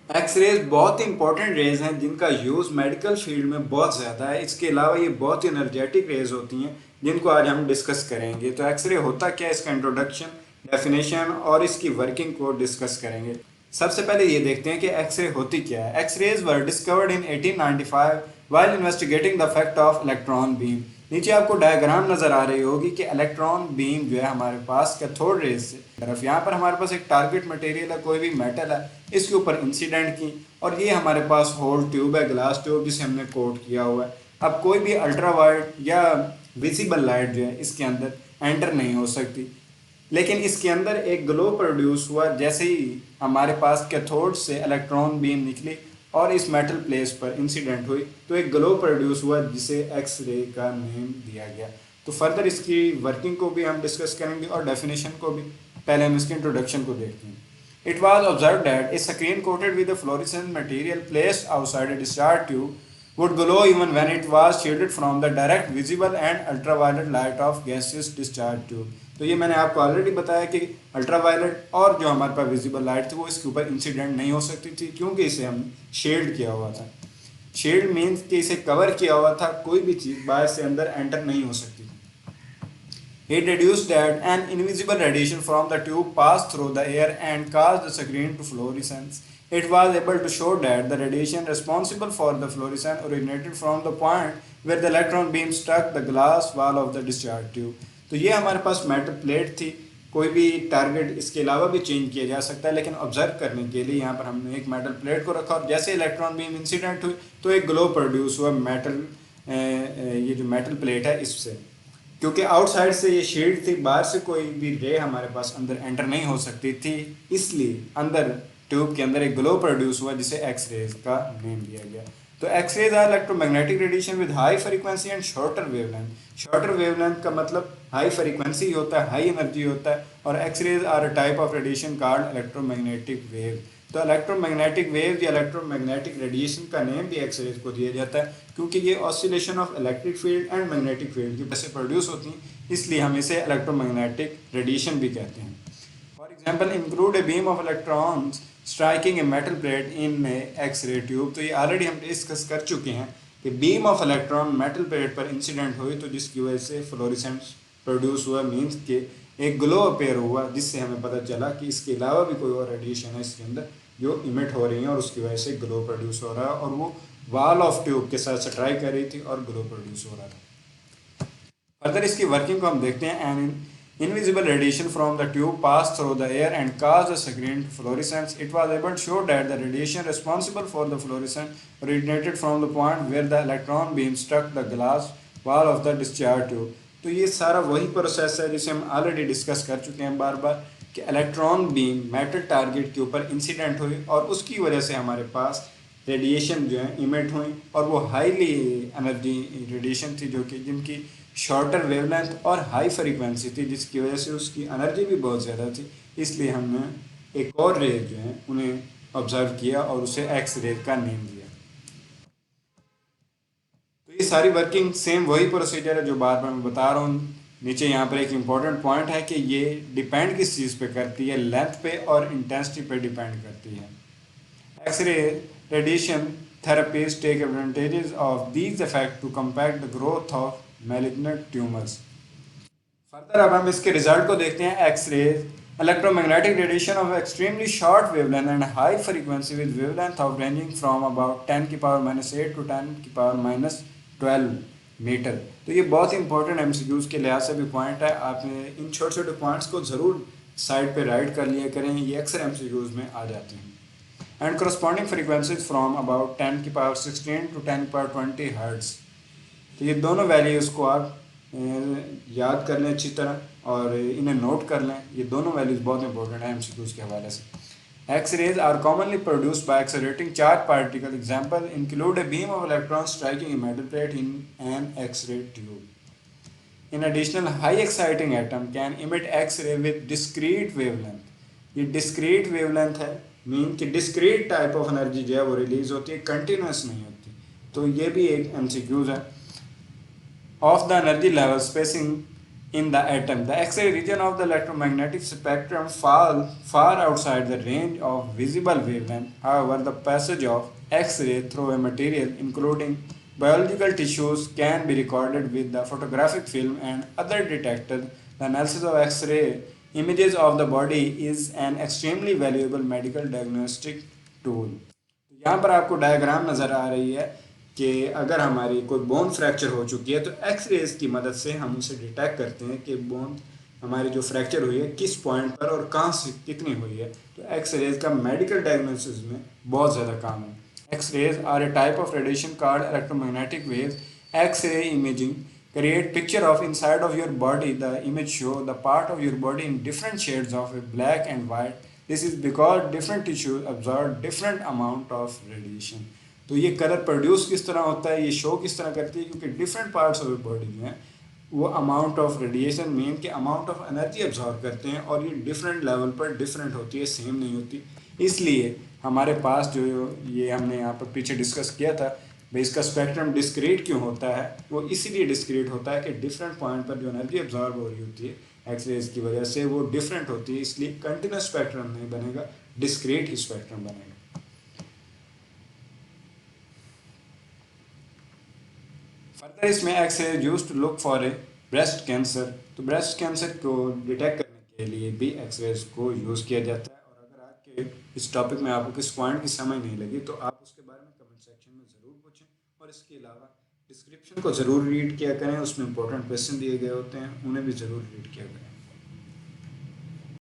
X-rays बहुत ही important raise हैं जिनका यूज़ मेडिकल फील्ड में बहुत ज़्यादा है। इसके अलावा ये बहुत ही एनर्जेटिक रेज होती हैं जिनको आज हम डिस्कस करेंगे। तो एक्सरे होता क्या है, इसका इंट्रोडक्शन, डेफिनेशन और इसकी वर्किंग को डिस्कस करेंगे। सबसे पहले ये देखते हैं कि एक्सरे होती क्या है। X-rays were discovered in 1895 while investigating the fact of electron beam. नीचे आपको डायग्राम नजर आ रही होगी कि इलेक्ट्रॉन बीम जो है हमारे पास कैथोड रेज से तरफ, यहाँ पर हमारे पास एक टारगेट मटेरियल है, कोई भी मेटल है, इसके ऊपर इंसिडेंट की, और ये हमारे पास होल ट्यूब है, ग्लास ट्यूब, जिसे हमने कोट किया हुआ है। अब कोई भी अल्ट्रा वाइट या विजिबल लाइट जो है इसके अंदर एंटर नहीं हो सकती, लेकिन इसके अंदर एक ग्लो प्रोड्यूस हुआ जैसे ही हमारे पास कैथोड से इलेक्ट्रॉन बीम निकली और इस मेटल प्लेस पर इंसिडेंट हुई, तो एक ग्लो प्रोड्यूस हुआ जिसे एक्स रे का नेम दिया गया। तो फर्दर इसकी वर्किंग को भी हम डिस्कस करेंगे और डेफिनेशन को भी। पहले हम इसके इंट्रोडक्शन को देखते हैं। It was observed that a screen coated with a fluorescent material placed outside a discharge tube would glow even when it was shielded from the direct visible and ultraviolet light of gaseous discharge tube। तो ये मैंने आपको already बताया कि ultraviolet और जो हमारे पास visible light थी वो इसके ऊपर इंसिडेंट नहीं हो सकती थी, क्योंकि इसे हम शेल्ड किया हुआ था। शेल्ड मीन्स कि इसे कवर किया हुआ था, कोई भी चीज़ बाहर से अंदर एंटर नहीं हो सकती। He deduced that an invisible radiation from the tube passed through the air and caused the screen to fluorescence. It was able to show that the radiation responsible for the fluorescence originated from the point where the electron beam struck the glass wall of the discharge tube. तो ये हमारे पास metal plate थी, कोई भी target इसके अलावा भी change किया जा सकता है, लेकिन ऑब्जर्व करने के लिए यहाँ पर हमने एक मेटल प्लेट को रखा और जैसे इलेक्ट्रॉन बीम इंसिडेंट हुई तो एक ग्लो प्रोड्यूस हुआ मेटल, ये जो मेटल प्लेट है इससे, क्योंकि आउटसाइड से ये शील्ड थी, बाहर से कोई भी रे हमारे पास अंदर एंटर नहीं हो सकती थी, इसलिए अंदर ट्यूब के अंदर एक ग्लो प्रोड्यूस हुआ जिसे एक्स रेज का नेम दिया गया। तो X rays are electromagnetic radiation with high frequency and shorter wavelength. Shorter wavelength का मतलब हाई फ्रीक्वेंसी होता है, हाई एनर्जी होता है, और X rays are a type of radiation called electromagnetic wave. तो इलेक्ट्रोमैग्नेटिक वेव या इलेक्ट्रोमैग्नेटिक रेडिएशन का नेम भी एक्स रेज को दिया जाता है, क्योंकि ये oscillation of electric field and magnetic field की वजह से प्रोड्यूस होती हैं, इसलिए हम इसे इलेक्ट्रोमैग्नेटिक रेडिएशन भी कहते हैं। For example include a beam of electrons striking a metal plate in X ray tube. तो ये ऑलरेडी हम डिस्कस कर चुके हैं कि beam of electron metal plate पर इंसिडेंट हुई तो जिसकी वजह से फ्लोरिसेंस प्रोड्यूस हुआ, मीन्स के एक ग्लो अपेयर हुआ, जिससे हमें पता चला कि इसके अलावा भी कोई और रेडिएशन है इसके अंदर जो इमिट हो रही है और उसकी वजह से ग्लो प्रोड्यूस हो रहा है, और वो वॉल ऑफ ट्यूब के साथ स्ट्राइक कर रही थी और ग्लो प्रोड्यूस हो रहा था। फर्दर इसकी वर्किंग को हम देखते हैं। An invisible radiation from the tube passed through the air and caused the screen to fluorescence. It was able to show that the radiation responsible for the fluorescence originated from the point where the electron beam struck the glass wall of the discharge tube। तो ये सारा वही process है जिसे हम already discuss कर चुके हैं बार बार, कि इलेक्ट्रॉन बीम मेटल टारगेट के ऊपर इंसिडेंट हुई और उसकी वजह से हमारे पास रेडिएशन जो है इमिट हुई, और वो हाईली एनर्जी रेडिएशन थी जो कि जिनकी शॉर्टर वेवलेंथ और हाई फ्रीक्वेंसी थी, जिसकी वजह से उसकी एनर्जी भी बहुत ज़्यादा थी, इसलिए हमने एक और रे जो है उन्हें ऑब्जर्व किया और उसे एक्स रे का नेम दिया। तो ये सारी वर्किंग सेम वही प्रोसीजर है जो बार बार मैं बता रहा हूँ। नीचे यहाँ पर एक इम्पॉर्टेंट पॉइंट है कि ये डिपेंड किस चीज़ पे करती है, लेंथ पे और इंटेंसिटी पे डिपेंड करती है। X-ray radiation therapies take advantages of these effects to combat the growth of malignant tumors। Further अब हम इसके रिजल्ट को देखते हैं। X-rays electromagnetic radiation of extremely short wavelength and high frequency with wavelength of ranging from about 10 की power -8 to 10 की power -12 metre. तो ये बहुत इंपॉर्टेंट एमसीक्यूज़ के लिहाज से भी पॉइंट है, आपने इन छोटे छोटे पॉइंट्स को ज़रूर साइड पे राइट कर लिया करें, ये अक्सर एमसीक्यूज़ में आ जाते हैं। And corresponding frequencies from about 10 की पावर 16 to 10 की पावर 20 हर्ट्ज़। तो ये दोनों वैल्यूज़ को आप याद कर लें अच्छी तरह और इन्हें नोट कर लें, ये दोनों वैल्यूज़ बहुत इंपॉर्टेंट है एमसीक्यूज़ के हवाले से। X-rays are commonly produced by accelerating charge particle. Example include a beam of electron striking a metal plate in an X-ray tube. In additional high exciting atom can emit X-ray with discrete wavelength. ये discrete wavelength है, mean कि discrete type of energy जो है वो release होती है, continuous नहीं होती। तो ये भी एक एमसीक्यूज है। Of the energy level spacing in the atom. The X-ray region of the electromagnetic spectrum fall far outside the range of visible wavelength. However, the passage of X-ray through a material, including biological tissues, can be recorded with the photographic film and other detectors. The analysis of X-ray images of the body is an extremely valuable medical diagnostic tool. यहाँ पर आपको diagram नज़र आ रही है कि अगर हमारी कोई बोन फ्रैक्चर हो चुकी है तो एक्स रेज की मदद से हम उसे डिटेक्ट करते हैं कि बोन हमारी जो फ्रैक्चर हुई है किस पॉइंट पर और कहाँ से कितनी हुई है। तो एक्स रेज का मेडिकल डायग्नोसिस में बहुत ज़्यादा काम है। X rays are a type of radiation called electromagnetic waves. X ray imaging create picture of inside of your body. The image show the part of your body in different shades of black and white. This is because different tissues absorb different amount of radiation. तो ये colour produce किस तरह होता है, ये show किस तरह करती है, क्योंकि डिफरेंट पार्ट्स ऑफ बॉडी जो हैं वो अमाउंट ऑफ रेडिएशन मीन के अमाउंट ऑफ एनर्जी अब्जॉर्व करते हैं और ये डिफरेंट लेवल पर डिफरेंट होती है, सेम नहीं होती। इसलिए हमारे पास जो ये हमने यहाँ पर पीछे डिस्कस किया था भाई इसका स्पेक्ट्रम डिस्क्रीट क्यों होता है, वो इसीलिए डिस्क्रीट होता है कि डिफरेंट पॉइंट पर जो एनर्जी अब्जॉर्व हो रही होती है एक्सरेज की वजह से वो डिफरेंट होती है, इसलिए कंटिन्यूस स्पेक्ट्रम नहीं बनेगा, डिस्क्रीट ही स्पेक्ट्रम बनेगा। फर्दर इसमें X-ray used to look for a breast cancer. तो ब्रेस्ट कैंसर को डिटेक्ट करने के लिए भी एक्सरेज को यूज़ किया जाता है। और अगर आज के इस टॉपिक में आपको किस पॉइंट की समझ नहीं लगी तो आप उसके बारे में कमेंट सेक्शन में ज़रूर पूछें, और इसके अलावा डिस्क्रिप्शन को ज़रूर रीड किया करें, उसमें इंपॉर्टेंट क्वेश्चन दिए गए होते हैं, उन्हें भी ज़रूर रीड किया करें।